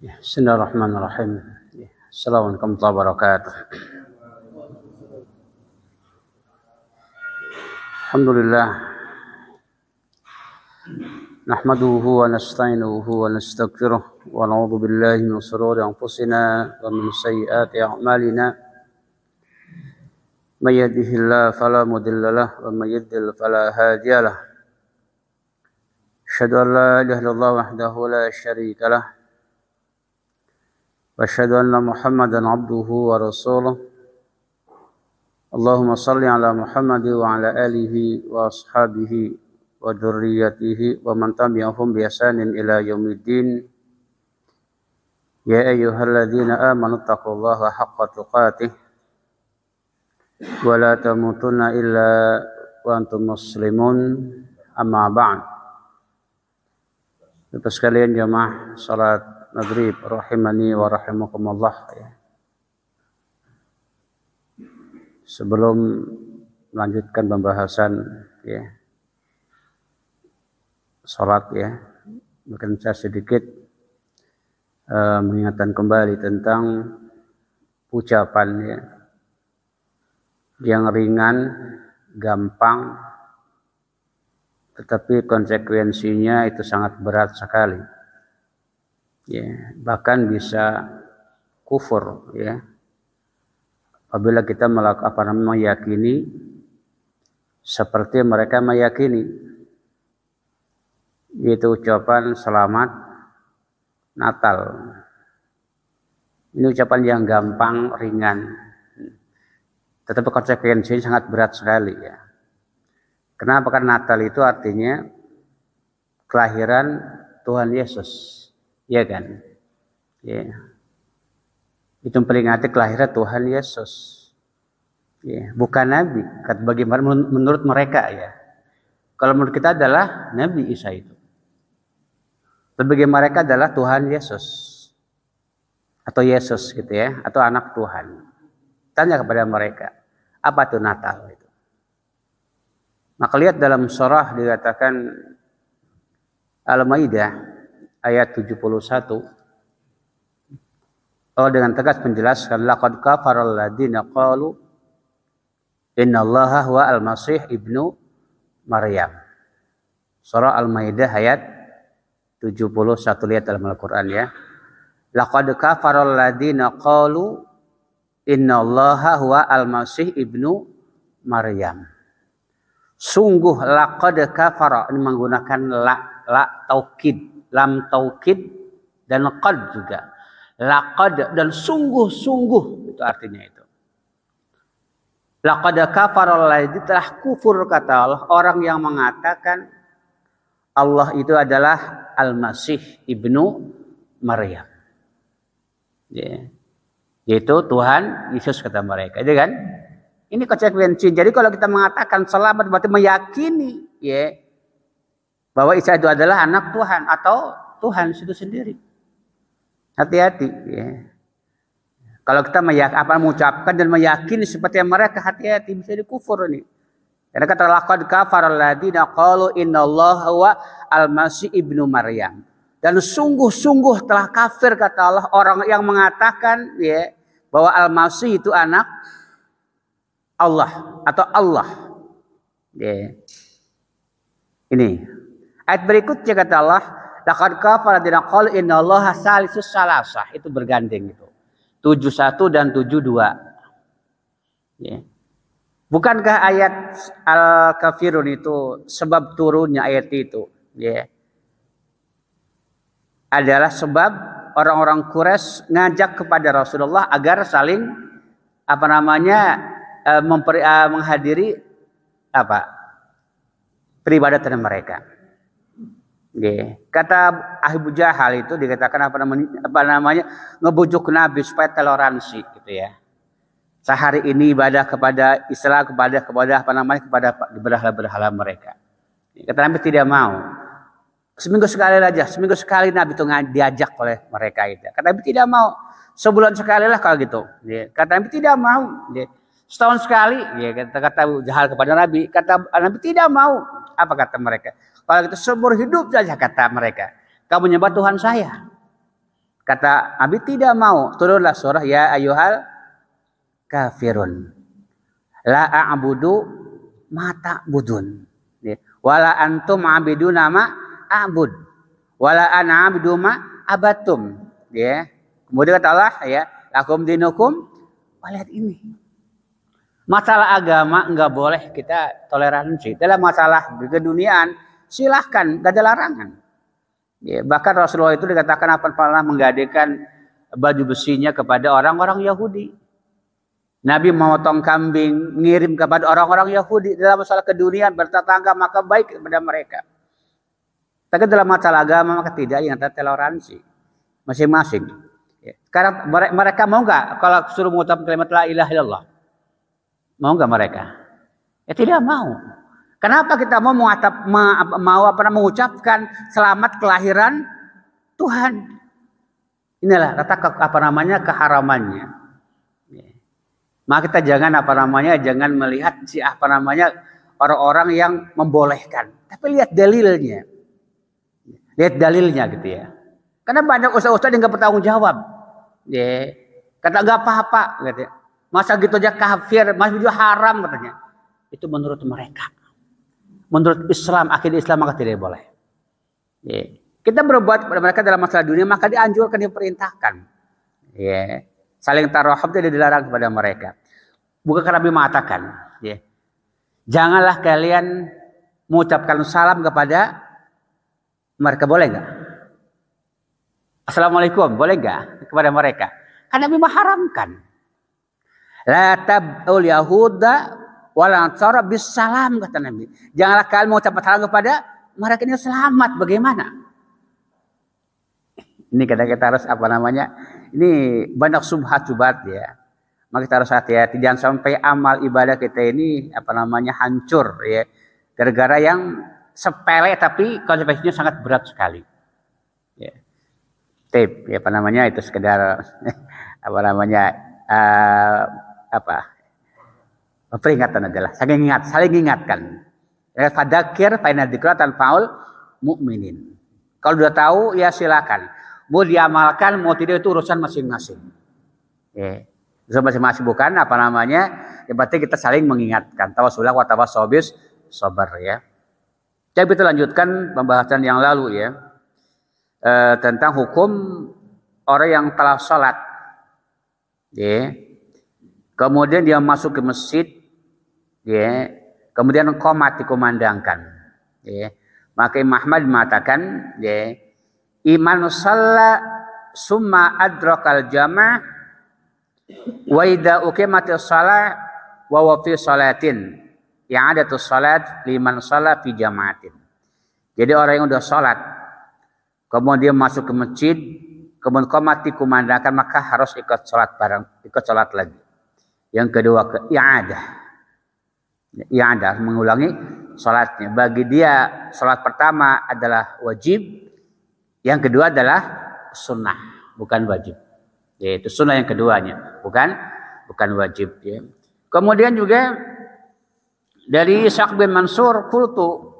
Bismillahirrahmanirrahim. Assalamualaikum warahmatullahi wabarakatuh. Alhamdulillah. Nahmaduhu wa nasta'inuhu wa nastaghfiruh wa na'udzu billahi min shururi anfusina wa min sayyiati a'malina. May yahdihillahu fala mudilla lahu wa may yudlil fala hadiya lahu. Asyhadu an la ilaha illallah wahdahu la syarika lahu. وأشهد أن محمدا عبده ورسوله اللهم صل على محمد وعلى آله وأصحابه وذريته ومن تبعهم بإحسان إلى يوم الدين يا أيها الذين آمنوا اتقوا الله حق تقاته ولا تموتن إلا وأنتم مسلمون أما بعد. Bapak sekalian jamaah salat maghrib rahimani wa rahimakumullah ya. Sebelum melanjutkan pembahasan ya salat ya, mungkin saya sedikit mengingatkan kembali tentang ucapan ya yang ringan, gampang, tetapi konsekuensinya itu sangat berat sekali. Ya, bahkan bisa kufur ya. Apabila kita meyakini seperti mereka meyakini, yaitu ucapan selamat Natal. Ini ucapan yang gampang, ringan, tetapi konsekuensinya sangat berat sekali ya. Kenapa? Karena Natal itu artinya kelahiran Tuhan Yesus. Ya kan? Ya. Itu memperingati kelahiran Tuhan Yesus. Ya, bukan Nabi. Bagaimana menurut mereka ya. Kalau menurut kita adalah Nabi Isa itu. Dan bagi mereka adalah Tuhan Yesus. Atau Yesus gitu ya. Atau anak Tuhan. Tanya kepada mereka. Apa itu Natal itu? Maka lihat dalam surah dikatakan Al-Maidah ayat 71. Allah dengan tegas menjelaskan laqad kafaral ladzina qalu innallaha huwa al-masih ibnu Maryam. Surah Al-Maidah ayat 71, lihat dalam Al-Qur'an ya. Laqad kafaral ladzina qalu innallaha huwa al-masih ibnu Maryam. Sungguh laqad kafara, ini menggunakan la taukid. Lam taukid dan qad juga. Laqad dan sungguh-sungguh itu artinya itu. Laqad kafara allazi telah kufur kata Allah orang yang mengatakan Allah itu adalah Al-Masih ibnu Maryam. Ya. Yaitu Tuhan Yesus kata mereka. Jadi kan? Ini konsekuensi. Jadi kalau kita mengatakan selamat berarti meyakini ya bahwa Isa itu adalah anak Tuhan atau Tuhan itu sendiri. Hati-hati ya. Kalau kita mengucapkan dan meyakini seperti yang mereka, hati-hati bisa dikufur ini. Karena kata laqad kafaral ladzina qalu innallaha huwa al-masih ibnu Maryam. Dan sungguh-sungguh telah kafir kata Allah orang yang mengatakan ya bahwa Al-Masih itu anak Allah atau Allah. Ya. Ini ayat berikutnya kata Allah, laqad kafara alladzina qalu innallaha salisus salasah. Itu bergandeng itu. 71 dan 72. Ya. Bukankah ayat Al-Kafirun itu sebab turunnya ayat itu, ya. Adalah sebab orang-orang Quraisy ngajak kepada Rasulullah agar saling menghadiri peribadatan mereka. Yeah. Kata Abu Jahal itu dikatakan ngebujuk Nabi supaya toleransi gitu ya. Sehari ini ibadah kepada Islam kepada berhala mereka. Kata Nabi tidak mau. Seminggu sekali Nabi itu diajak oleh mereka itu. Kata Nabi tidak mau. Sebulan sekali lah kalau gitu. Yeah. Kata Nabi tidak mau. Yeah. Setahun sekali, ya kata Abu Jahal kepada Nabi. Kata Nabi tidak mau. Apa kata mereka? Kalau itu seumur hidup saja kata mereka. Kamu menyembah Tuhan saya. Kata Nabi tidak mau, turunlah surah ya ayyuhal kafirun. La a'budu ma ta'budun. Wala antum abiduna ma a'bud. Wala ana abdu ma abatum. Ya. Kemudian kata Allah ya, lakum dinukum walihat ini. Masalah agama enggak boleh kita toleransi. Dalam masalah keduniaan silahkan, enggak ada larangan. Ya, bahkan Rasulullah itu dikatakan apa pernah menggadaikan baju besinya kepada orang-orang Yahudi. Nabi memotong kambing, mengirim kepada orang-orang Yahudi dalam masalah keduniaan bertetangga maka baik kepada mereka. Tapi dalam masalah agama maka tidak, yang toleransi masing-masing. Ya. Sekarang mereka mau nggak kalau suruh mengucapkan kalimat la ilaha illallah? Mau nggak mereka? Ya tidak mau. Kenapa kita mau mengucapkan selamat kelahiran Tuhan? Inilah kata keharamannya. Maka kita jangan jangan melihat orang-orang yang membolehkan, tapi lihat dalilnya. Lihat dalilnya gitu ya. Karena banyak ustaz-ustaz yang nggak bertanggung jawab. Ya. Kata nggak apa-apa gitu. Masa gitu aja kafir, masih juga haram katanya. Itu menurut mereka. Menurut Islam, akidah Islam maka tidak boleh. Ya. Kita berbuat kepada mereka dalam masalah dunia maka dianjurkan, diperintahkan. Ya. Saling tarahum tidak dilarang kepada mereka. Bukankah Nabi mengatakan, ya, janganlah kalian mengucapkan salam kepada mereka, boleh nggak? Assalamualaikum, boleh nggak kepada mereka? Karena Nabi mengharamkan. La tab'ul yahuda wala ansara bisalam, kata Nabi. Janganlah kalian mengucapkan salam kepada mereka, ini selamat. Bagaimana? Ini kita harus ini banyak subhat ya. Maka kita harus hati-hati jangan sampai amal ibadah kita ini hancur ya. Gara-gara yang sepele tapi konsekuensinya sangat berat sekali. Ya. Itu sekedar peringatan adalah saling ingatkan. Ya, fadzakir fa inna dzikra tanfa'ul mu'minin. Kalau sudah tahu ya silakan. Mau diamalkan, mau tidak itu urusan masing-masing. Ya. Urusan masing-masing bukan yang penting kita saling mengingatkan. Tawassulah wa tawassobis sabar ya. Jadi kita lanjutkan pembahasan yang lalu ya. Tentang hukum orang yang telah sholat. Ya. Kemudian dia masuk ke masjid. Ya. Kemudian qomat dikumandangkan. Ya. Maka Imam Ahmad mengatakan ya. Iman shalla summa adrakal jama' wa idza uqimatis shalah wa huwa fi shalatin i'adatus salat liman shalla fi jama'atin. Jadi orang yang udah salat kemudian masuk ke masjid kemudian qomat dikumandangkan maka harus ikut salat lagi. Yang kedua i'adah mengulangi salatnya. Bagi dia salat pertama adalah wajib. Yang kedua adalah sunnah, bukan wajib. Yaitu sunnah yang keduanya, bukan wajib. Ya. Kemudian juga dari Ishaq bin Mansur, qultu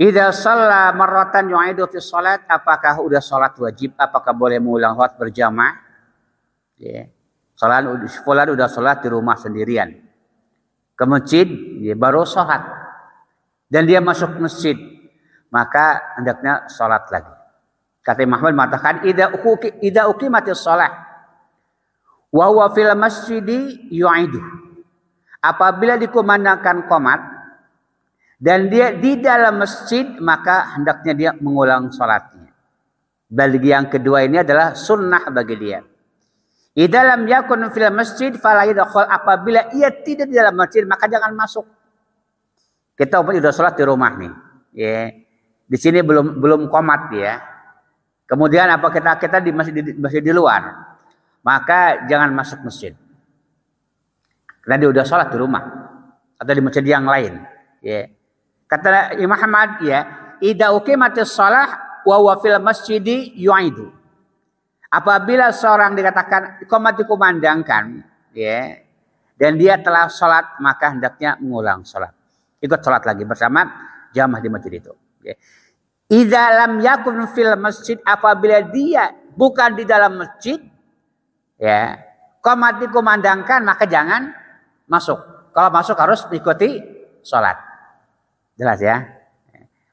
idza shalla marratan yu'idu fi shalat, apakah udah salat wajib, apakah boleh mengulang salat berjamaah? Ya. Fulan udah salat di rumah sendirian. Ke masjid, ya, baru salat. Dan dia masuk masjid. Maka hendaknya sholat lagi. Kata Imam Ahmad mengatakan idza uqimatis shalah wa huwa fil masjidi yu'idu. Apabila dikumandangkan qomat dan dia di dalam masjid maka hendaknya dia mengulang sholatnya. Bagi yang kedua ini adalah sunnah bagi dia. Idza lam yakun fil masjid fala yadkhul, apabila ia tidak di dalam masjid maka jangan masuk. Kita sudah sholat di rumah nih. Ya. Di sini belum qomat ya. Kemudian kita masih di luar, maka jangan masuk masjid. Karena dia udah sholat di rumah atau di masjid yang lain. Ya. Kata Imam Ahmad ya, idza uqimatis shalah wa huwa fil masjidi yu'idu. Apabila seorang dikatakan qomat dikumandangkan, ya, dan dia telah sholat maka hendaknya mengulang sholat. Ikut sholat lagi bersama jamaah di masjid itu. Ya. Idza lam yakun fil masjid, apabila dia bukan di dalam masjid, ya, qomat dikumandangkan, maka jangan masuk. Kalau masuk harus mengikuti sholat. Jelas ya.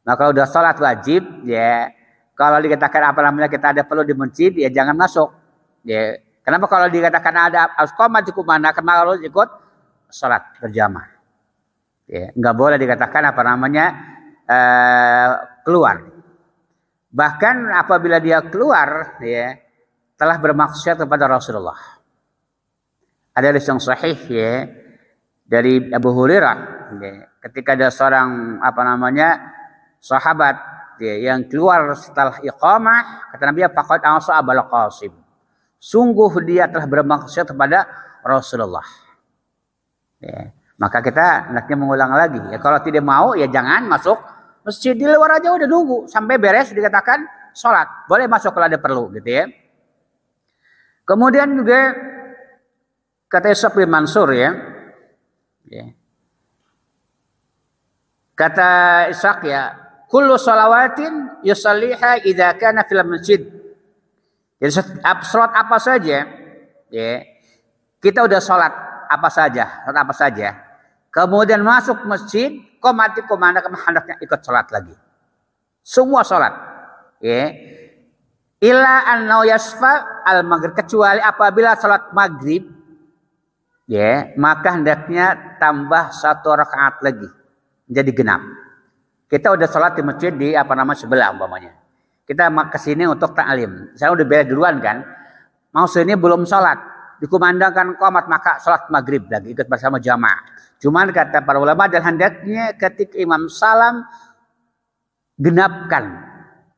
Maka udah sholat wajib, ya. Kalau dikatakan apa namanya kita ada perlu di masjid, ya jangan masuk. Ya. Kenapa kalau dikatakan ada harus qomat dikumandangkan, maka harus ikut sholat berjamaah. Ya, nggak boleh dikatakan apa namanya keluar. Bahkan apabila dia keluar, ya, telah bermaksiat kepada Rasulullah. Ada hadis yang sahih, ya, dari Abu Hurairah, ya, ketika ada seorang apa namanya sahabat, ya, yang keluar setelah iqamah, kata Nabi, faqad asa Abul Qasim. Sungguh dia telah bermaksiat kepada Rasulullah. Ya. Maka kita hendaknya mengulang lagi. Ya, kalau tidak mau, ya jangan masuk masjid, di luar aja udah nunggu sampai beres dikatakan sholat. Boleh masuk kalau ada perlu, gitu ya. Kemudian juga kata Ishaq bin Mansur, ya. Kata Ishaq, ya, kullu shalawatin yusalliha idza kana fil masjid. Jadi sholat apa saja, ya, kita udah sholat apa saja. Kemudian masuk masjid, qomat dikumandangkan, hendaknya ikut sholat lagi. Semua sholat. Ya. Illa annau yasfa al-maghrib, kecuali apabila sholat maghrib, ya, maka hendaknya tambah 1 rakaat lagi. Menjadi genap. Kita udah sholat di masjid di apa nama sebelah umpamanya. Kita ke sini untuk ta'lim. Saya udah beres duluan kan. Mau sini belum sholat. Dikumandangkan qomat, maka sholat maghrib lagi ikut bersama jamaah. Cuman kata para ulama, dan hendaknya ketika imam salam genapkan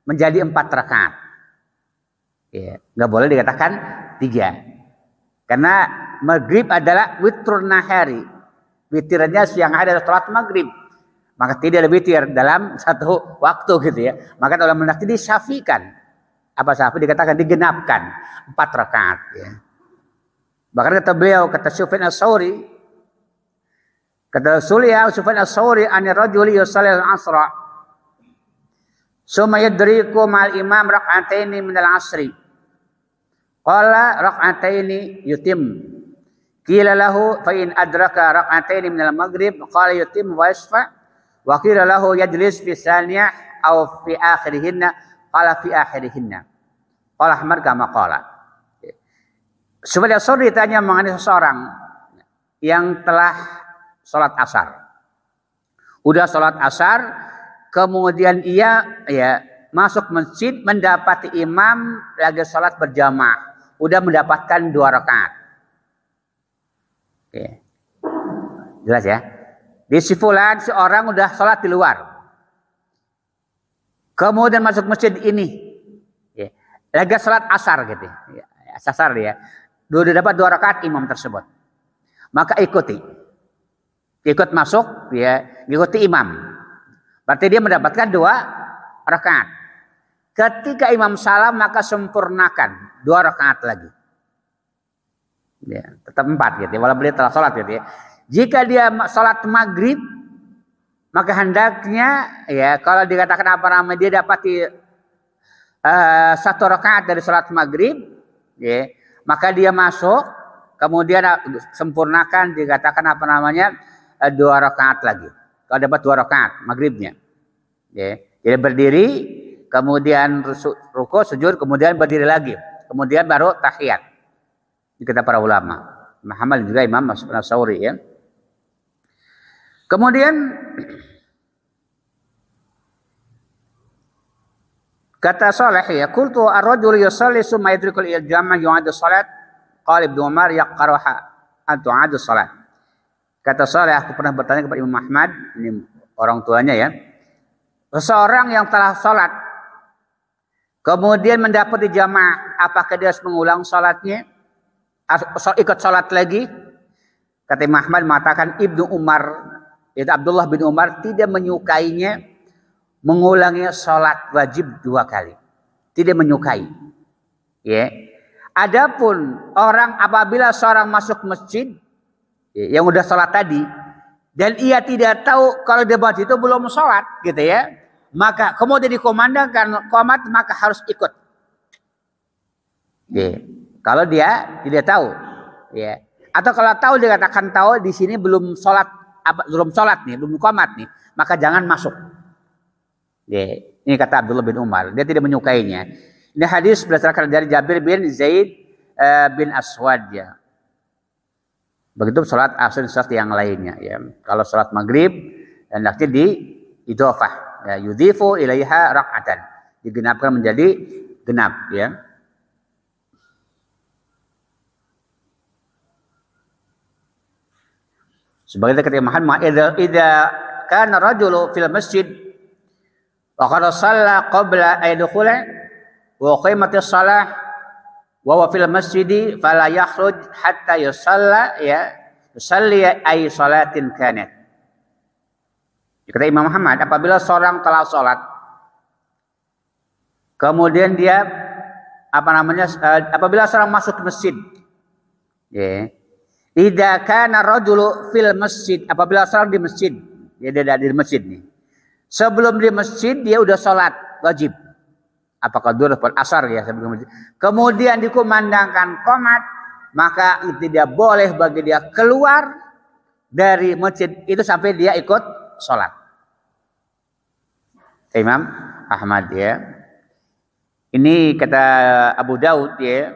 menjadi 4 rakaat. Ya, nggak boleh dikatakan 3. Karena maghrib adalah witrun nahari. Witirnya siang hari adalah sholat maghrib. Maka tidak ada witir dalam satu waktu gitu ya. Maka dalam menakdir disyafikan. Apa syafi dikatakan digenapkan 4 rakaat. Ya. Bahkan kata beliau, kata Sufyan Ats-Tsauri, kata Sufyan Ats-Tsauri, anir rajuli yusalli al-asra summa yadriku ma'al imam rak'ataini min al-asri qala rak'ataini yutim qila lahu fa in adraka rak'ataini min al-maghrib qala yutim wa yasfa wa qila lahu yajlis fi saniyah aw fi akhirihinna qala fi akhirihinna qala Ahmad kama qala. Sebenarnya Ats-Tsauri ditanya mengenai seseorang yang telah sholat asar. Udah sholat asar, kemudian ia, ya, masuk masjid mendapati imam lagi sholat berjamaah. Udah mendapatkan 2 rakaat. Oke. Jelas ya? Di sifulan seorang udah sholat di luar. Kemudian masuk masjid ini. Ya, lagi sholat asar gitu. Ya, asar ya. Udah dapat 2 rakaat imam tersebut. Maka ikuti. Ikut masuk, ya, ikuti imam. Berarti dia mendapatkan 2 rakaat. Ketika imam salam, maka sempurnakan 2 rakaat lagi. Ya, tetap 4 gitu ya, walaupun dia telah sholat gitu ya. Jika dia sholat maghrib, maka hendaknya, ya, kalau dikatakan apa namanya dia dapati 1 rakaat dari sholat maghrib, ya, maka dia masuk, kemudian sempurnakan, dikatakan apa namanya 2 rakaat lagi. Kalau dapat 2 rakaat maghribnya, ya. Jadi berdiri, kemudian ruku, sujud, kemudian berdiri lagi, kemudian baru tahiyat. Ini kata para ulama, Muhammad juga Imam Ats-Tsauri, ya. Kemudian kata Saleh, ya, qultu ar-rajul yusalli summa yadrikul jamaah yu'adu salat qala Ibnu Umar yaqraha atu'adu salat. Kata Saleh, aku pernah bertanya kepada Imam Ahmad, ini orang tuanya ya. Seseorang yang telah salat kemudian mendapat di jamaah, apakah dia harus mengulang salatnya? Ikut salat lagi? Kata Imam Ahmad mengatakan Ibnu Umar, yaitu Abdullah bin Umar, tidak menyukainya mengulangi sholat wajib 2 kali. Tidak menyukai. Ya. Adapun orang apabila seorang masuk masjid, ya, yang udah sholat tadi, dan ia tidak tahu kalau dia buat itu belum sholat, gitu ya, maka kemudian dikomandangkan qomat, maka harus ikut. Ya. Kalau dia tidak tahu, ya. Atau kalau tahu dikatakan tahu di sini belum sholat, belum sholat nih, belum qomat nih, maka jangan masuk. Ya. Ini kata Abdullah bin Umar, dia tidak menyukainya. Ini hadis berdasarkan dari Jabir bin Zaid bin Aswad ya. Begitu sholat asar dan sholat yang lainnya ya. Kalau sholat maghrib hendaknya di idhofah ya, yudhifu ilaiha rak'atan, digenapkan menjadi genap ya. Sebagai ketika Muhammad idza kana rajulu fil masjid wa qad shalla qabla an yadkhula wa qimatis shalah wa huwa fil masjid fala yakhruj hatta yusalla ya yusalli ay salatin kanat. Kata Imam Muhammad, apabila seorang telah sholat kemudian dia apabila seorang masuk ke masjid ya, idza kana rajulu fil masjid, apabila seorang di masjid, ya dia ada di masjid nih. Sebelum di masjid dia udah sholat wajib. Apakah zuhur atau asar ya sebelum masjid. Kemudian dikumandangkan qomat, maka tidak boleh bagi dia keluar dari masjid itu sampai dia ikut sholat. Imam Ahmad ya. Ini kata Abu Daud ya.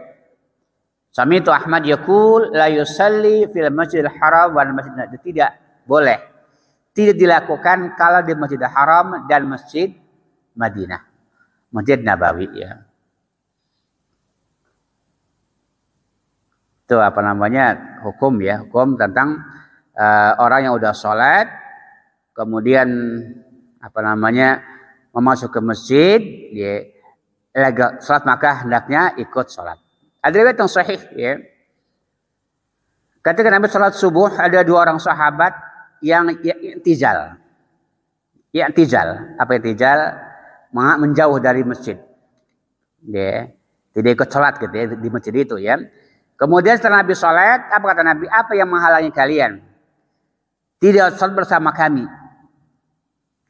Sami'tu Ahmad yaqul la yusalli fil Masjidil Haram wal Masjid, tidak boleh, tidak dilakukan kalau di Masjidil Haram dan Masjid Madinah, Masjid Nabawi ya. Itu hukum ya, hukum tentang orang yang udah sholat kemudian memasuk ke masjid ya, sholat maka hendaknya ikut sholat. Ada riwayat yang sahih ya. Ketika Nabi sholat subuh ada dua orang sahabat yang i'tizal. I'tizal, apa i'tizal? Menjauh dari masjid. Ya. Tidak ikut sholat gitu ya, di masjid itu ya. Kemudian setelah Nabi sholat, apa kata Nabi? Apa yang menghalangi kalian? Tidak sholat bersama kami.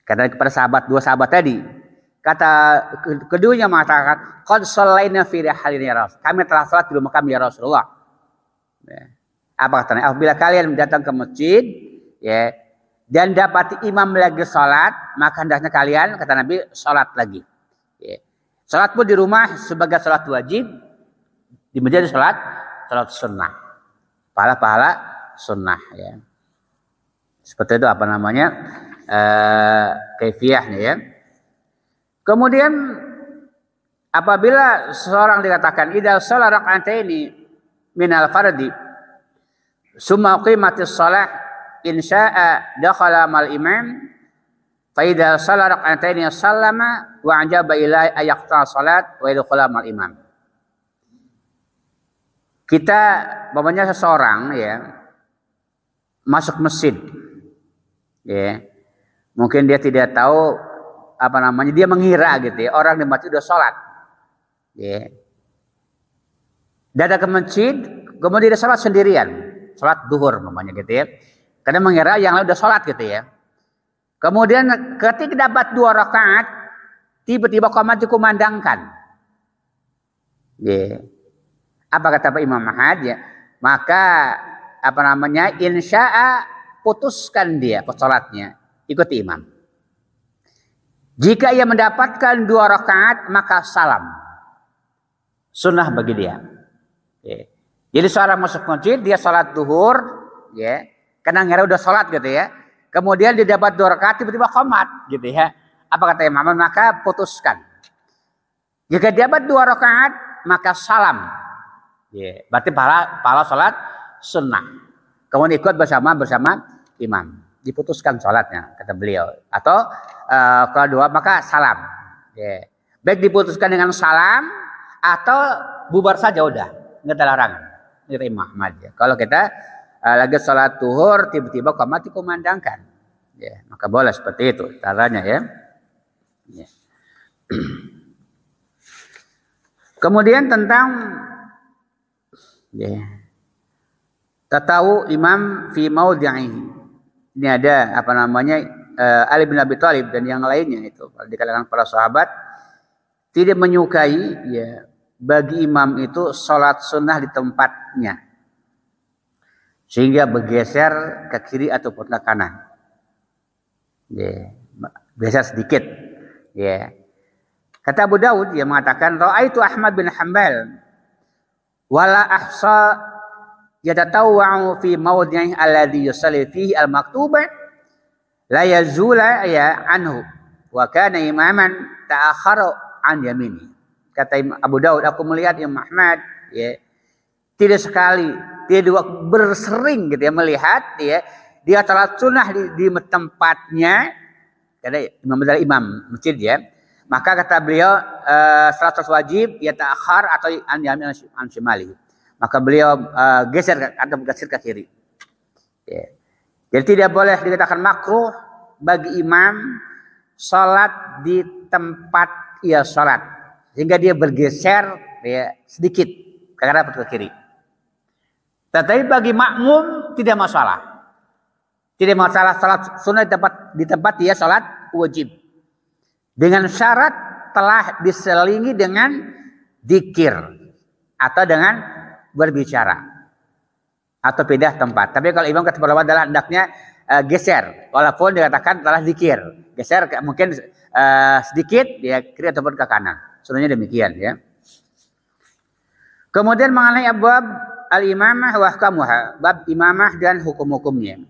Kata kepada dua sahabat tadi. Kata keduanya mengatakan, qad shallaina fi rihalina ya Rasul. Kami telah salat di rumah kami ya Rasulullah. Ya. Apa katanya? Apabila kalian datang ke masjid, ya, dan dapati imam lagi salat, maka hendaknya kalian, kata Nabi, salat lagi. Ya. Salat pun di rumah sebagai salat wajib, di masjid salat sunnah. Pahala-pahala sunnah ya. Seperti itu kaifiyahnya ya. Kemudian apabila seorang dikatakan idza shalla rak'ataini minal fardi summa qimatis shalah in syaa'a dakhala mal imam fa idza shalla rak'ataini sallama wa ajaba ila ayaqta salat wa yadkhula mal imam. Kita seseorang ya masuk masjid ya. Mungkin dia tidak tahu dia mengira gitu ya, orang di masjid udah sholat ya. Datang ke masjid kemudian dia sholat sendirian, sholat duhur gitu ya, karena mengira yang lain udah sholat gitu ya. Kemudian ketika dapat 2 rakaat tiba-tiba qomat dikumandangkan ya. Apa kata Pak Imam Ahmad ya, maka insya'a putuskan dia sholatnya, ikuti imam. Jika ia mendapatkan 2 rakaat maka salam, sunnah bagi dia. Ya. Jadi seorang masuk masjid dia sholat duhur, ya, karena ngira udah sholat gitu ya. Kemudian dia dapat 2 rakaat tiba-tiba qomat gitu ya. Apa kata imam? Maka putuskan. Jika dapat 2 rakaat maka salam. Ya, berarti pahala sholat sunnah. Kemudian ikut bersama imam. Diputuskan sholatnya kata beliau. Atau kalau 2 maka salam. Ya. Baik diputuskan dengan salam atau bubar saja udah, nggak ada larangan. Ini Imam Ahmad ya. Kalau kita lagi sholat duhur tiba-tiba qomat dikumandangkan, ya maka boleh seperti itu caranya ya. Ya. Kemudian tentang ya, tatawu imam fi maudhi'i. Ini ada Ali bin Abi Thalib dan yang lainnya itu di kalangan para sahabat tidak menyukai ya bagi imam itu sholat sunnah di tempatnya, sehingga bergeser ke kiri ataupun ke kanan. Geser sedikit. Kata Abu Daud, dia mengatakan, Ra'aitu Ahmad bin Hanbal wala ahsa yatatawwa'u fi mawdi'i alladhi yusalli fihi al-maktubah la yazula ya anhu wa kana imaman ta'akhara an yamini. Kata Abu Daud, aku melihat Imam Ahmad tidak sekali, tidak bersering gitu ya, melihat dia salat sunnah di tempatnya, karena imam adalah imam masjid ya. Maka kata beliau salat wajib ya ta'akhir atau an yamin an shimali. Maka beliau geser atau bergeser ke kiri. Jadi tidak boleh dikatakan makruh bagi imam salat di tempat ia salat, sehingga dia bergeser sedikit ke kanan atau ke kiri. Tetapi bagi makmum tidak masalah. Tidak masalah salat sunnah di tempat dia salat wajib. Dengan syarat telah diselingi dengan dzikir atau dengan berbicara atau pindah tempat. Tapi kalau imam kata ulama adalah hendaknya geser, walaupun dikatakan telah dzikir, geser mungkin sedikit ya kiri ataupun ke kanan. Sebenarnya demikian ya. Kemudian mengenai abwab al-imamah wa ahkamuha, bab imamah dan hukum-hukumnya.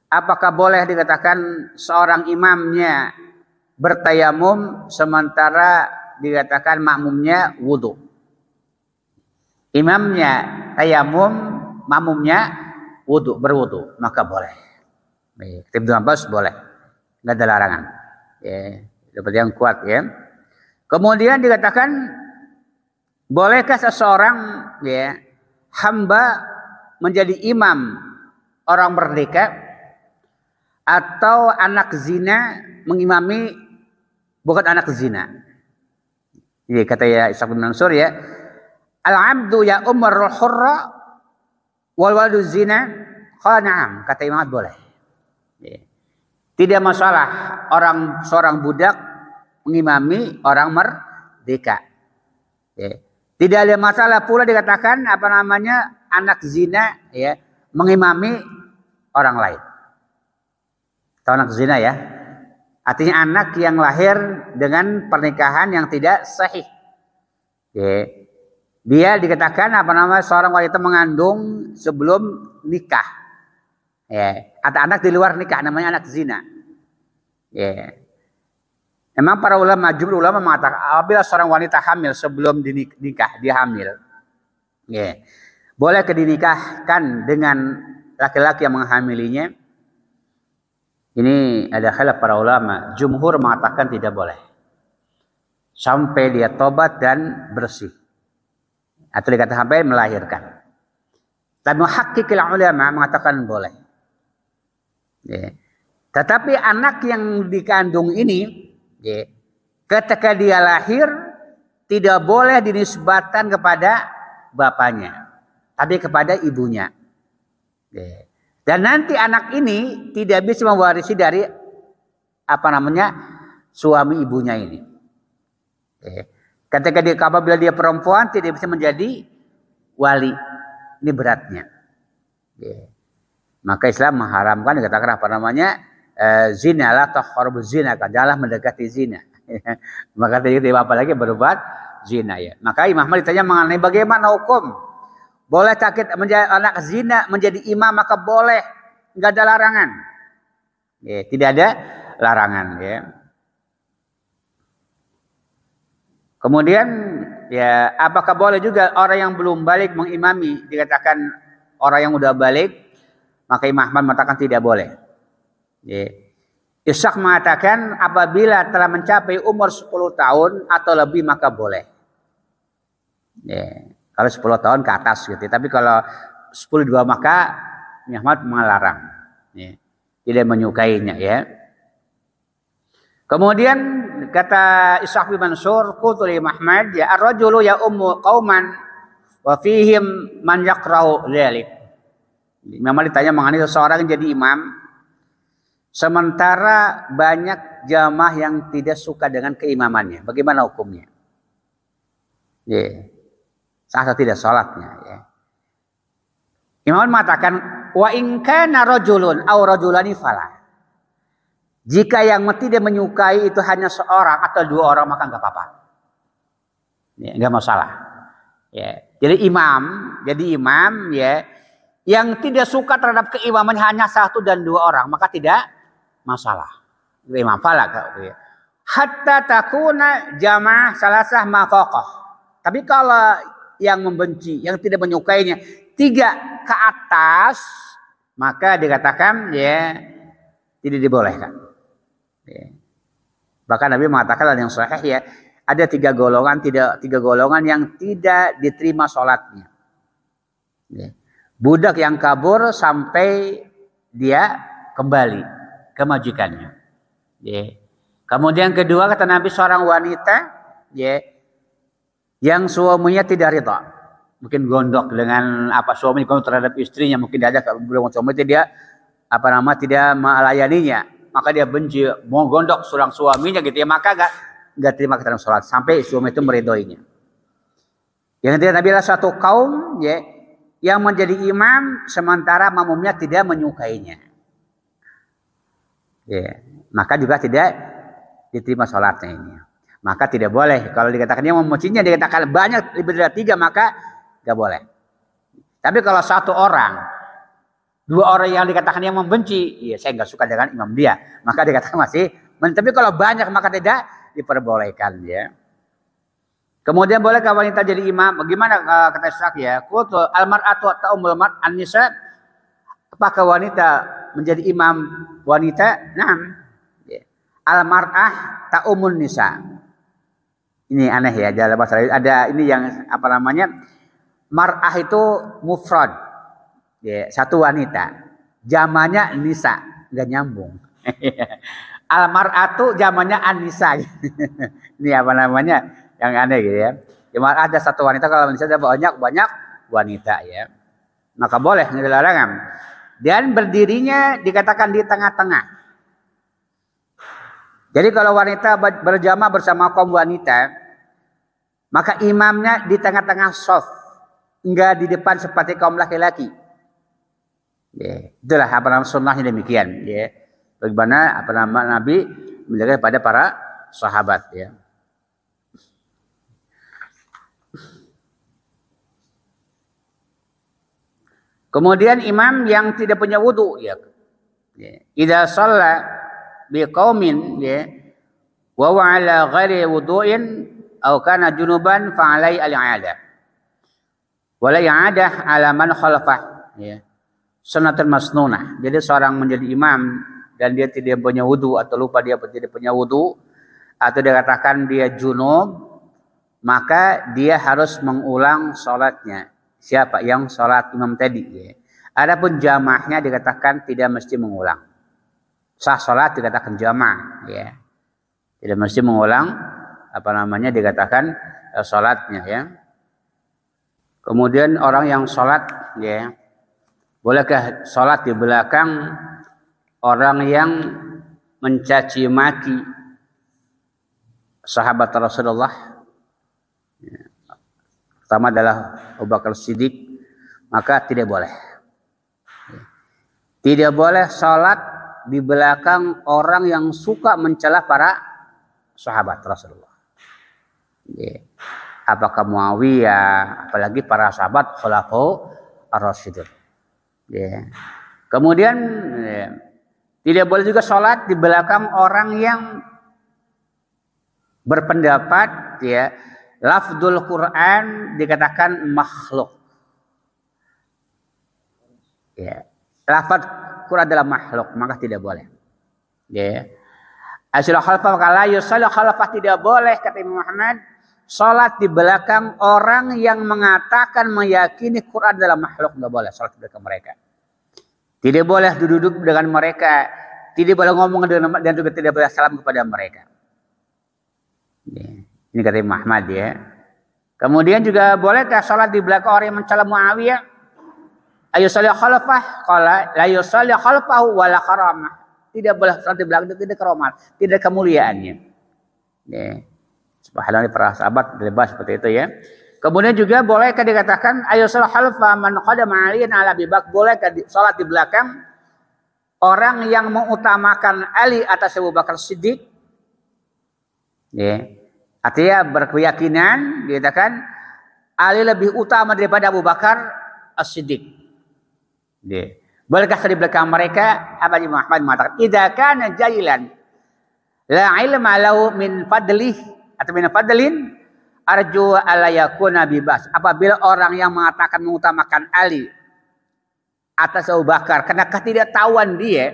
Apakah boleh dikatakan seorang imamnya bertayamum sementara dikatakan makmumnya wudu? Imamnya tayamum, makmumnya wudu, berwudu, maka boleh. Ibnu Abbas boleh, nggak ada larangan. Seperti yang kuat ya. Kemudian dikatakan, bolehkah seseorang hamba menjadi imam orang merdeka atau anak zina mengimami bukan anak zina? Jadi kata ya Ishaq bin Mansur ya, al-abdu ya umarul hurra wal waladu zina, qala na'am, kata Imam boleh. Tidak masalah seorang budak mengimami orang merdeka. Tidak ada masalah pula dikatakan anak zina mengimami orang lain. Atau anak zina ya. Artinya anak yang lahir dengan pernikahan yang tidak sahih. Dia dikatakan seorang wanita mengandung sebelum nikah. Atau anak di luar nikah namanya anak zina. Memang para jumhur ulama mengatakan apabila seorang wanita hamil sebelum dinikah, dia hamil. Boleh dinikahkan dengan laki-laki yang menghamilinya. Ini ada khilaf para ulama. Jumhur mengatakan tidak boleh. Sampai dia tobat dan bersih. Atau dikata sampai melahirkan. Tapi muhakkikil ulama mengatakan boleh. Tetapi anak yang dikandung ini, ketika dia lahir tidak boleh dinisbatkan kepada bapaknya, tapi kepada ibunya. Dan nanti anak ini tidak bisa mewarisi dari suami ibunya ini. Ketika apabila dia perempuan tidak bisa menjadi wali, ini beratnya. Maka Islam mengharamkan dikatakan zina la taqrabu zina, janganlah mendekati zina. Maka tidak apa lagi berbuat zina ya. Maka Imam Ahmad ditanya mengenai bagaimana hukum boleh sakit menjadi anak zina menjadi imam, maka boleh, nggak ada larangan. Tidak ada larangan ya. Kemudian apakah boleh juga orang yang belum balik mengimami? Dikatakan orang yang udah balik, maka Imam Ahmad mengatakan tidak boleh. Ishaq mengatakan apabila telah mencapai umur 10 tahun atau lebih maka boleh. Kalau 10 tahun ke atas gitu. Tapi kalau 10 dua maka Imam Ahmad melarang. Tidak menyukainya ya. Kemudian kata Ishaq bin Mansur, qultu li Ahmad ya ar-rajulu ya ummu qauman wa fihim man yaqra'u dzalik. Imam Ahmad ditanya mengenai seseorang yang jadi imam sementara banyak jamaah yang tidak suka dengan keimamannya. Bagaimana hukumnya? Ya. Sah atau tidak salatnya ya. Imam mengatakan wa in kana rajulun aw rajulani fala. Jika yang tidak menyukai itu hanya seorang atau dua orang maka enggak apa-apa. Ya, enggak masalah. Ya. Jadi imam ya yang tidak suka terhadap keimaman hanya satu dan dua orang maka tidak masalah. Imam fala ya. Hatta takuna jamaah salasah ma faqah. Tapi kalau yang membenci, yang tidak menyukainya 3 ke atas, maka dikatakan ya tidak dibolehkan. Ya. Bahkan Nabi mengatakan yang sahih ya, ada 3 golongan, tiga golongan yang tidak diterima sholatnya. Ya. Budak yang kabur sampai dia kembali ke majikannya. Ya. Kemudian kedua kata Nabi seorang wanita ya yang suaminya tidak ridha. Mungkin gondok dengan suami terhadap istrinya, mungkin dia belum suami itu dia tidak melayaninya, maka dia benci mau gondok seorang suaminya gitu ya, maka enggak terima keterangan salat sampai suami itu meridhoinya. Yang ketiga Nabi adalah satu kaum ya yang menjadi imam sementara makmumnya tidak menyukainya. Ya, maka juga tidak diterima salatnya ini. Maka tidak boleh. Kalau dikatakan yang membencinya dikatakan banyak lebih dari 3 maka tidak boleh. Tapi kalau 1 orang, 2 orang yang dikatakan yang membenci, ya saya nggak suka dengan imam dia, maka dikatakan masih. Tapi kalau banyak maka tidak diperbolehkan ya. Kemudian bolehkah wanita jadi imam? Bagaimana kata Syak ya? Qultu al-mar'atu ta'umul an-nisa. Apakah wanita menjadi imam wanita? Naam. Al-mar'ah ta'umun nisa. Ini aneh ya, dalam bahasa Arab ada ini yang mar'ah itu mufrad. Ya, satu wanita. Jamannya nisa, enggak nyambung. Al-mar'atu jamannya an-nisa. Ini yang aneh gitu ya. Mar'ah ada satu wanita, kalau nisa ada banyak wanita ya. Maka boleh, enggak ada larangan. Dan berdirinya dikatakan di tengah-tengah. Jadi kalau wanita berjamaah bersama kaum wanita, maka imamnya di tengah-tengah shaf, enggak di depan seperti kaum laki-laki. Ya, itulah sunnahnya demikian. Ya, bagaimana Nabi menjaga pada para sahabat. Ya. Kemudian imam yang tidak punya wudu, ya, idza shalla biqaumin ya wa ala ghairi wudu'in aw kana junuban fa alai al-i'adah wala i'adah ala man khalafah ya sunnatul masnunah. Jadi seorang menjadi imam dan dia tidak punya wudu atau lupa dia tidak punya wudu atau dikatakan dia junub, maka dia harus mengulang salatnya. Siapa yang salat imam tadi ya. Adapun jamaahnya dikatakan tidak mesti mengulang. Sah salat dikatakan jamaah ya. Tidak mesti mengulang dikatakan salatnya ya. Kemudian orang yang salat ya, bolehkah salat di belakang orang yang mencaci maki sahabat Rasulullah? Ya. Pertama adalah Abu Bakar Siddiq, maka tidak boleh. Ya. Tidak boleh salat di belakang orang yang suka mencela para sahabat Rasulullah. Ya. Apakah Muawiyah, apalagi para sahabat Khulafaur Ar-Rasyidun. Ya. Kemudian ya, tidak boleh juga sholat di belakang orang yang berpendapat ya lafdzul Quran dikatakan makhluk. Ya. Lafaz Quran adalah makhluk, maka tidak boleh. Ya. Asal khalfah kala yusalli khalfah, tidak boleh kata Imam Muhammad salat di belakang orang yang mengatakan meyakini Quran adalah makhluk, tidak boleh salat di belakang mereka. Tidak boleh duduk dengan mereka, tidak boleh ngomong dengan, dan juga tidak boleh salam kepada mereka. Ya. Ini kata Imam Muhammad ya. Kemudian juga bolehkah salat di belakang orang yang mencela Muawiyah? Ayo salli khalfah, qala la yusalli khalfahu wala karamah. Tidak boleh salat di belakang, tidak keramat, tidak kemuliaannya. Ya. Subhanallah, para sahabat bebas seperti itu ya. Kemudian juga bolehkah dikatakan ayo salat khalfa man qadama aliyan ala Abi Bakar, bolehkah salat di belakang orang yang mengutamakan Ali atas Abu Bakar Siddiq? Ya. Artinya berkeyakinan dikatakan Ali lebih utama daripada Abu Bakar As-Siddiq. Ya. Bolehkah di belakang mereka? Abi Muhammad mengatakan idza kana jailan la ilma lahu min fadlih atau min fadlin arju alla yakuna bibas. Apabila orang yang mengatakan mengutamakan Ali atas Abu Bakar karena ketidaktahuan dia,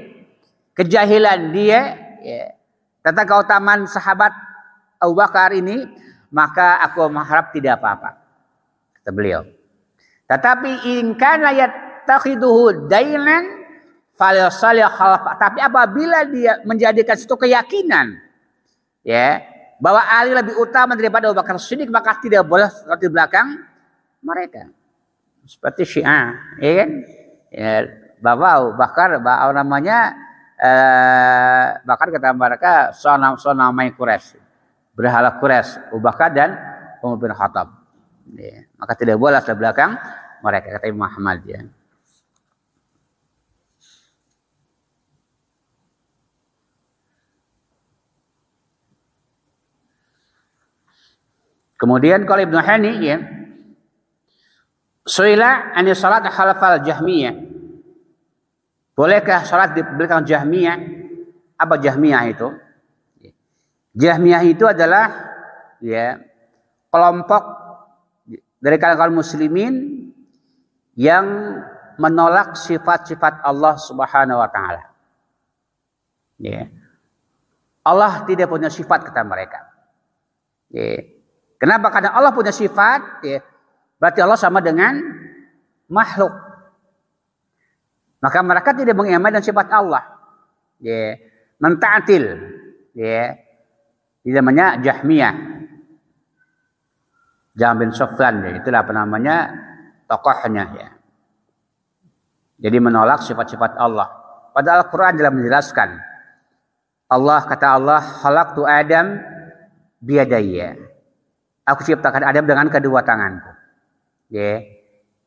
kejahilan dia ya, tentang keutamaan sahabat Abu Bakar ini, maka aku mengharap tidak apa-apa, kata beliau. Tetapi in kana yattakhiduhu dainan falyusalli khalfa. Tapi apabila dia menjadikan suatu keyakinan ya bahwa Ali lebih utama daripada Abu Bakar Siddiq, maka tidak boleh salat di belakang mereka. Seperti Syiah, ya kan? Ya, bahwa Abu Bakar, bahkan kata mereka sonamai Quraisy, berhala Quraisy, Abu Bakar dan Umar bin Khattab. Ya, maka tidak boleh salat di belakang mereka, kata Imam Ahmad ya. Kemudian kalau Ibnu Hani ya, suila ani salat khalfal Jahmiyah. Bolehkah salat di belakang Jahmiyah? Apa Jahmiyah itu? Jahmiyah itu adalah ya kelompok dari kalangan muslimin yang menolak sifat-sifat Allah Subhanahu wa taala. Ya. Allah tidak punya sifat, kata mereka. Ya. Kenapa? Karena Allah punya sifat, ya, berarti Allah sama dengan makhluk. Maka mereka tidak mengimani dengan sifat Allah. Ya, menta'til. Ya. Ini namanya Jahmiyah. Jahm bin Sufyan, ya, itulah apa namanya tokohnya ya. Jadi menolak sifat-sifat Allah. Padahal Al-Quran dalam menjelaskan. Allah kata Allah, khalaqtu Adam biyadayya. Aku ciptakan Adam dengan kedua tanganku. Ya.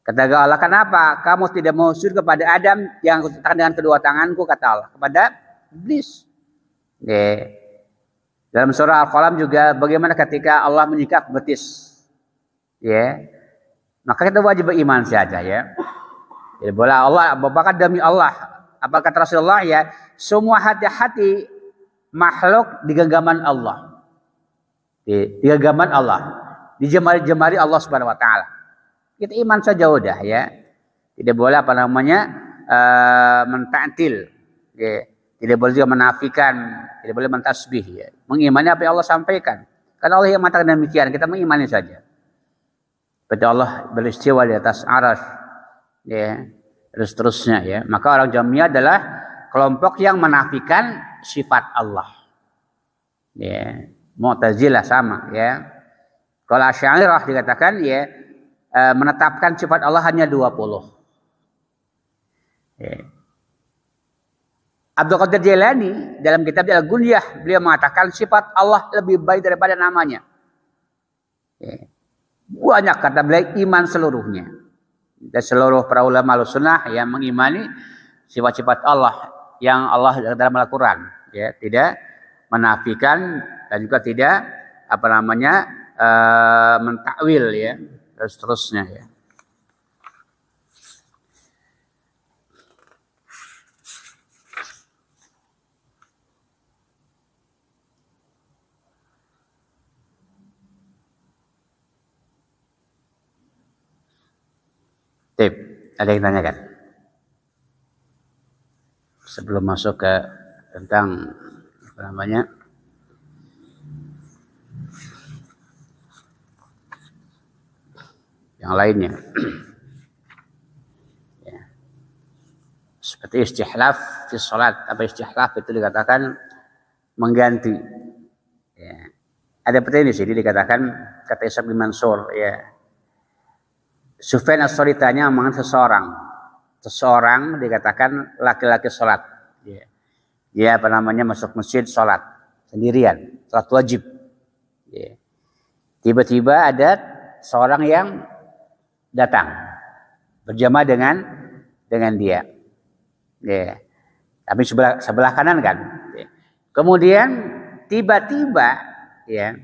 Kata Allah, kenapa kamu tidak mau sujud kepada Adam yang aku ciptakan dengan kedua tanganku, kata Allah, kepada iblis. Ya. Dalam surah Al-Qalam juga bagaimana ketika Allah menyikat betis. Ya. Maka kita wajib beriman saja ya. Jadi boleh Allah, bahkan demi Allah, apa kata Rasulullah ya, semua hati-hati makhluk di genggaman Allah. Di genggaman Allah, di jemari-jemari Allah Subhanahu wa taala. Kita iman saja udah ya. Tidak boleh apa namanya mentaktil. Ya. Tidak boleh juga menafikan, tidak boleh mentasbih ya. Mengimani apa yang Allah sampaikan. Karena Allah yang mengatakan demikian, kita mengimani saja. Seperti Allah beristiwa di atas arsy ya, terus terusnya ya. Maka orang Jahmiyah adalah kelompok yang menafikan sifat Allah. Ya. Mu'tazilah sama ya. Kalau Asy'ariyah dikatakan ya menetapkan sifat Allah hanya 20. Ya. Abdul Qadir Jailani dalam kitab Al-Gunyah beliau mengatakan sifat Allah lebih baik daripada namanya. Ya. Banyak kata beliau iman seluruhnya. Dan seluruh para ulama Ahlussunnah yang mengimani sifat-sifat Allah yang Allah dalam Al-Quran ya, tidak menafikan dan juga tidak apa namanya mentakwil ya, terus terusnya ya. Tip, ada yang tanyakan sebelum masuk ke tentang apa namanya yang lainnya ya. Seperti istihlaf di salat. Apa istihlaf itu dikatakan mengganti ya. Ada pertanyaan di sini dikatakan kata Ishaq bin Mansur ya, Sufyan as-Tsauri tanya mengenai seseorang dikatakan laki-laki salat ya. Dia apa namanya masuk masjid salat sendirian, salat wajib ya. Tiba-tiba ada seorang yang datang berjamaah dengan dia. Ya. Tapi sebelah kanan kan. Ya. Kemudian tiba-tiba ya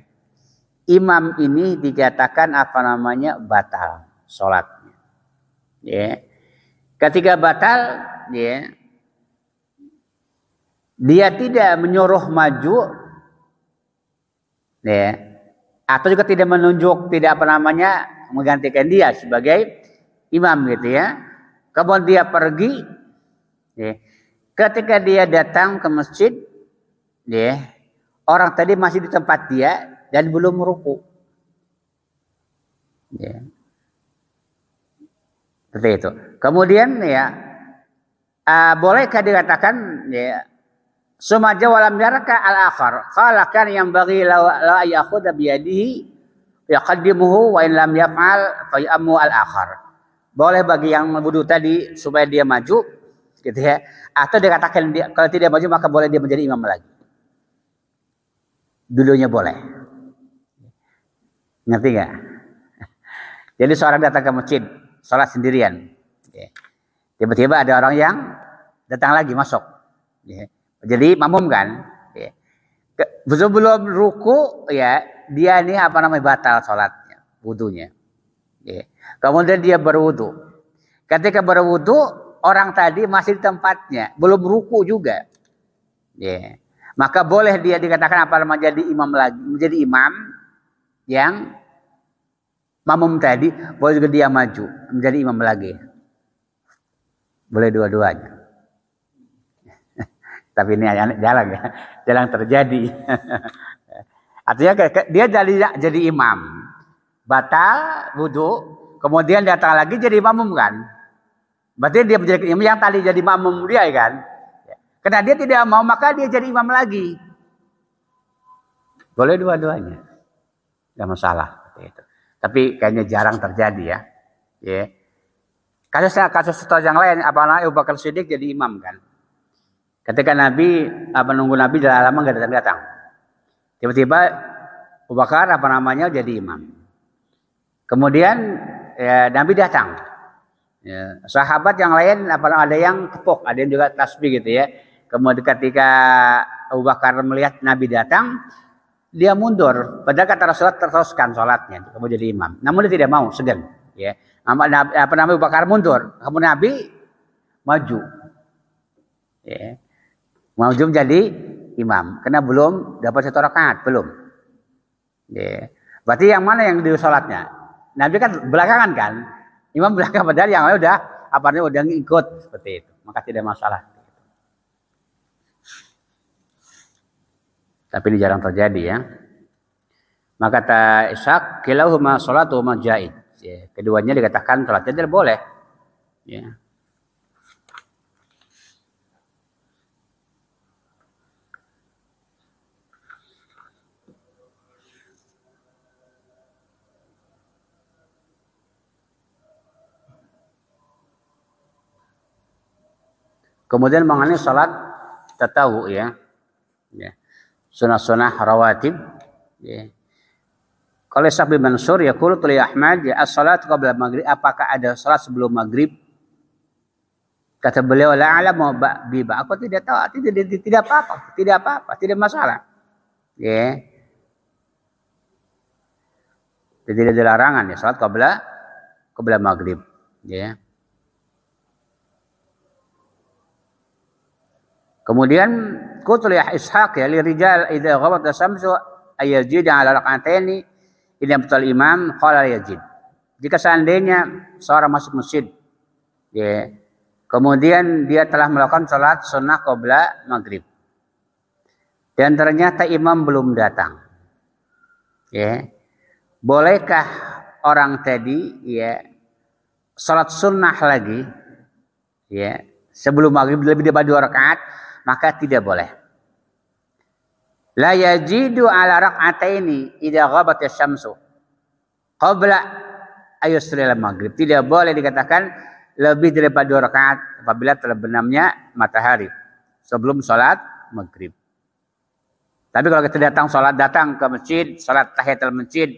imam ini dikatakan batal sholatnya. Ya. Ketika batal, ya, dia tidak menyuruh maju, ya, atau juga tidak menunjuk, tidak menggantikan dia sebagai imam gitu ya. Kemudian dia pergi, ya. Ketika dia datang ke masjid, ya, orang tadi masih di tempat dia dan belum ruku. Ya. Seperti itu. Kemudian ya, bolehkah dikatakan ya, sumaja walam yarka al-akhar. Qala kan yang bagi la ya'khudha bi yadihi yaqaddimuhu wa in lam yaf'al fa ya'mu al-akhar. Boleh bagi yang wudu tadi supaya dia maju gitu ya. Atau dikatakan dia, kalau tidak maju maka boleh dia menjadi imam lagi. Dulunya boleh. Ngerti nggak? Jadi seorang datang ke masjid, sholat sendirian. Tiba-tiba ada orang yang datang lagi masuk. Jadi makmum kan. Sebelum ruku ya dia ini batal sholatnya, wudunya. Kemudian dia berwudu. Ketika berwudu, orang tadi masih di tempatnya, belum ruku juga. Maka boleh dia dikatakan menjadi imam lagi, menjadi imam yang makmum tadi, boleh juga dia maju menjadi imam lagi. Boleh dua-duanya. Tapi ini jarang terjadi. Artinya dia jadi imam, batal wudu, kemudian datang lagi jadi makmum kan? Berarti dia menjadi imam yang tadi jadi makmum dia kan? Karena dia tidak mau maka dia jadi imam lagi. Boleh dua-duanya, nggak masalah. Itu. Tapi kayaknya jarang terjadi ya. Kasus yang lain, Abu Bakar Siddiq jadi imam kan? Ketika Nabi menunggu Nabi dalam lama nggak datang. Tiba-tiba Abu Bakar jadi imam. Kemudian ya, Nabi datang. Ya, sahabat yang lain ada yang tepuk, ada yang juga tasbih gitu ya. Kemudian ketika Abu Bakar melihat Nabi datang, dia mundur. Padahal kata Rasulullah teruskan sholatnya, kemudian jadi imam. Namun dia tidak mau, segan. Ya, Abu Bakar mundur, kemudian Nabi maju. Ya. Maju menjadi imam, karena belum dapat satu rakaat, belum. Ya. Berarti yang mana yang di sholatnya? Nabi kan belakangan kan, imam belakang padahal yang lain udah ngikut seperti itu, maka tidak masalah. Tapi ini jarang terjadi ya. Maka kata Ishaq, kilauhuma sholatuhuma jaiz. Ya, keduanya dikatakan sholatnya tidak boleh. Ya. Kemudian mengenai salat tatawwu ya. Sunah-sunah rawatib ya. Kalau Syafi'i Mansur ya qul li Ahmad ya as-salat qabla maghrib, apakah ada salat sebelum maghrib? Kata beliau la a'lamu biba, aku tidak tahu, tidak apa-apa, tidak masalah. Ya. Tidak ada larangan ya salat qabla maghrib ya. Kemudian qul ya Ishaq ya li rijal idza ghabat as-samsu ayazid ala rak'ataini idza batal imam qala yazid. Jika seandainya seorang masuk masjid ya, kemudian dia telah melakukan salat sunnah qabla maghrib dan ternyata imam belum datang ya, bolehkah orang tadi ya salat sunnah lagi ya sebelum maghrib lebih dari 2 rakaat? Maka tidak boleh. La yajidu ala rak'ataini idza ghabat asy-syamsu qabla ayusril maghrib. Tidak boleh dikatakan lebih daripada 2 rakaat apabila telah benamnya matahari sebelum sholat maghrib. Tapi kalau kita datang ke masjid, sholat tahiyatul masjid,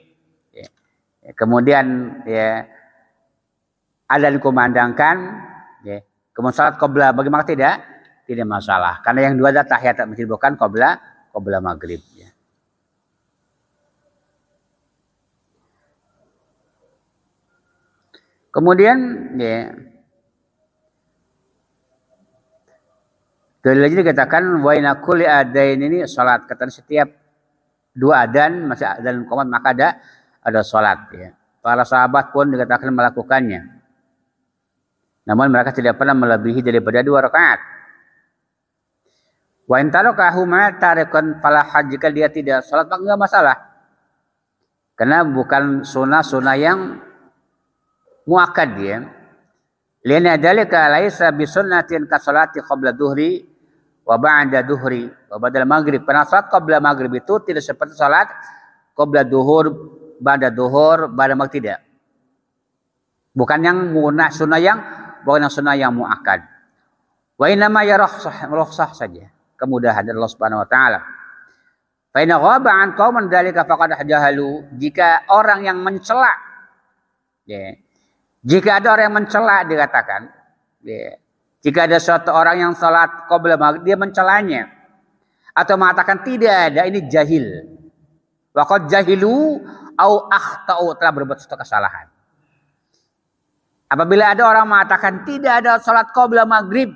Kemudian ya adzan dikumandangkan, ya. Kemudian salat qabla, bagaimana tidak masalah. Karena yang dua adalah tahiyat masjid, bukan qabla maghrib. Ya. Kemudian ya dalil lagi dikatakan wa inna kulli adain ini salat. Kata setiap dua adzan masih adzan qomat maka ada salat ya. Para sahabat pun dikatakan melakukannya. Namun mereka tidak pernah melebihi daripada 2 rakaat. Wa in tarakahuma tarikan fala hajj, jika dia tidak salat maka enggak masalah. Karena bukan sunnah yang muakkad ya. Lianna dzalika laisa bi sunnatin ka salati qabla dhuhri wa ba'da dhuhri wa ba'da maghrib. Karena salat qabla maghrib itu tidak seperti salat qabla dhuhur, ba'da dhuhur, ba'da maghrib tidak. Bukan yang sunnah yang muakkad. Wa inna ma rukhsah saja, kemudahan dari Allah Subhanahu wa taala. Fa in ghaba an qauman dzalika faqad jahalu, jika orang yang mencela ya. Jika ada orang yang mencela dikatakan ya. Jika ada suatu orang yang salat qabla maghrib dia mencelanya atau mengatakan tidak ada, ini jahil. Wa qad jahilu au akhtau, telah berbuat suatu kesalahan. Apabila ada orang mengatakan tidak ada salat qabla maghrib,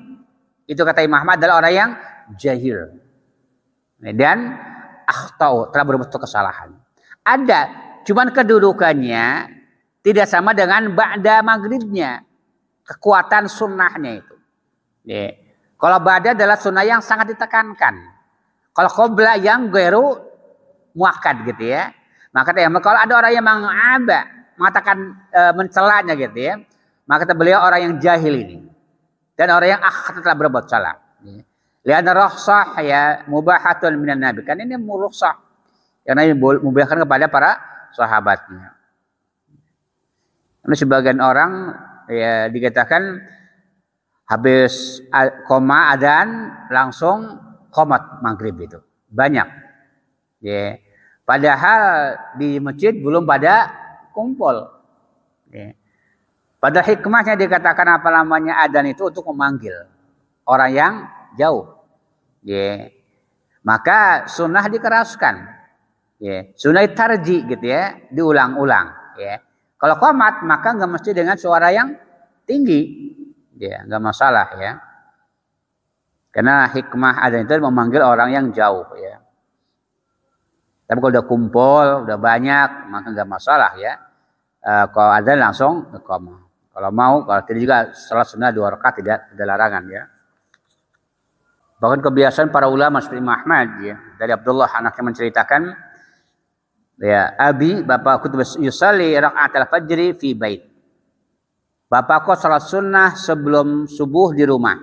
itu kata Imam Ahmad adalah orang yang jahil. Dan akhtau, telah berbuat suatu kesalahan. Ada, cuman kedudukannya tidak sama dengan ba'da maghribnya. Kekuatan sunnahnya itu. Ya. Kalau ba'da adalah sunnah yang sangat ditekankan. Kalau qabla yang ghairu muakkad gitu ya. Maka kalau ada orang yang mengatakan mencelanya gitu ya. Maka beliau orang yang jahil ini. Dan orang yang telah berbuat salah. Ya. Lian rukhsah ya mubahatun minan nabi. Kan ini rukhsah. Yang Nabi mubahkan kepada para sahabatnya. Karena sebagian orang ya dikatakan habis koma adzan langsung qomat maghrib itu banyak. Ya. Padahal di masjid belum pada kumpul. Ya. Padahal hikmahnya dikatakan adzan itu untuk memanggil orang yang jauh. Ya. Maka sunnah dikeraskan. Ya. Sunnah tarji gitu ya, diulang-ulang. Ya. Kalau qomat maka nggak mesti dengan suara yang tinggi, ya nggak masalah ya. Karena hikmah adzan itu memanggil orang yang jauh ya. Tapi kalau udah kumpul, udah banyak maka nggak masalah ya. Kalau adzan langsung qomat. Kalau tidak juga salat sunnah 2 rakaat tidak ada larangan ya. Bahkan kebiasaan para ulama seperti Imam Ahmad ya, dari Abdullah anaknya menceritakan. Ya, abi bapakku yusalli raka'atul fajri fi bait. Bapakku salat sunnah sebelum subuh di rumah.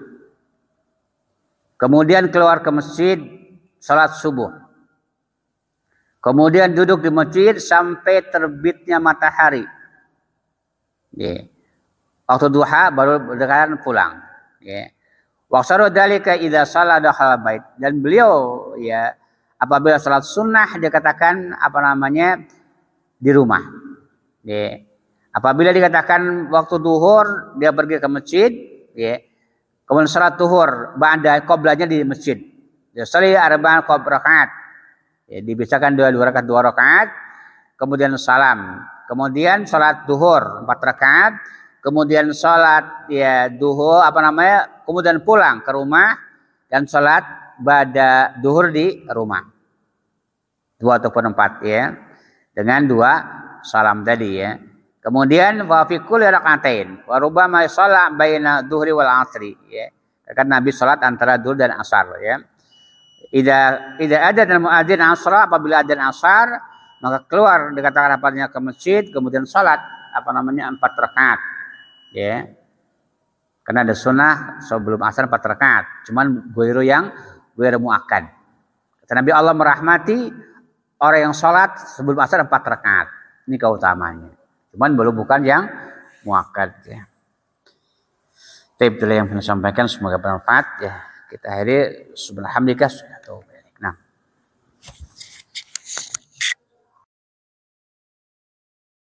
Kemudian keluar ke masjid salat subuh. Kemudian duduk di masjid sampai terbitnya matahari. Ya. Waktu duha baru berdekatan pulang. Ya. Waqsaru dzalika idza shalla dakhala bait. Dan beliau ya apabila salat sunnah dikatakan di rumah. Ya. Apabila dikatakan waktu duhur dia pergi ke masjid, ya. Kemudian salat duhur ba'da qoblanya di masjid. Ya sali arba'an rakaat. Ya, dibiasakan 2 rakaat, kemudian salam. Kemudian salat duhur 4 rakaat, kemudian salat ya duhur kemudian pulang ke rumah dan salat ba'da duhur di rumah. 2 ataupun 4 ya. Dengan 2 salam tadi ya. Kemudian wa fi kulli rak'atain wa rubbama shalla baina dhuhri wal 'ashri ya. Karena Nabi salat antara zuhur dan asar ya. Idza adzan muadzin asra, apabila adzan asar maka keluar dikatakan ke masjid kemudian salat 4 rakaat ya. Karena ada sunnah sebelum asar 4 rakaat. Cuman ghairu muakkad. Kata Nabi Allah merahmati orang yang sholat sebelum asar 4 rakaat. Ini keutamanya. Cuman bukan yang muakkad ya. Itulah yang saya sampaikan, semoga bermanfaat ya. Kita akhiri subhanallah